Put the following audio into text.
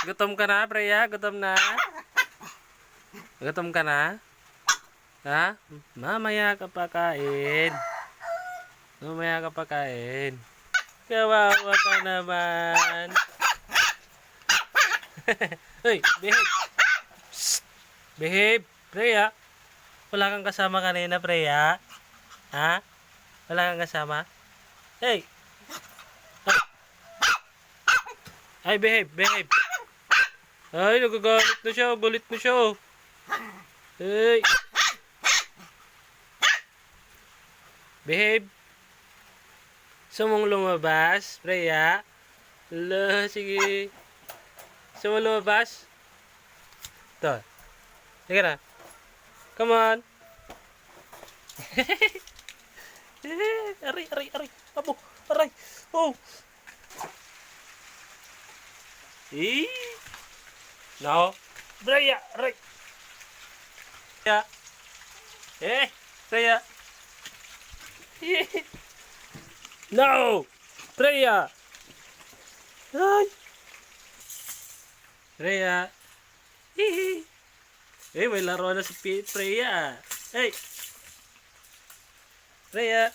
Gutom ka na, Freya? Gutom na? Gutom ka na? Ha? Mamaya ka pa kain. Mamaya ka pa kain. Kawawa ka naman. Uy, behave. Psst. Behave. Freya. Wala kang kasama kanina, Freya. Ha? Wala kang kasama? Hey. Ay, behave, behave. Ay, nagagalit na siya. Galit na siya. Hey. Behave. Gusto mong lumabas, Freya? Hala, sige. Gusto mong lumabas? Ito. Sige na. Come on. Aray, aray, aray. Abo, aray. Oh. Eh. No. Freya, aray. Freya. Freya. No! Freya! Ay! Freya! Hihi! Eh, may laro na si Freya. Hey! Freya!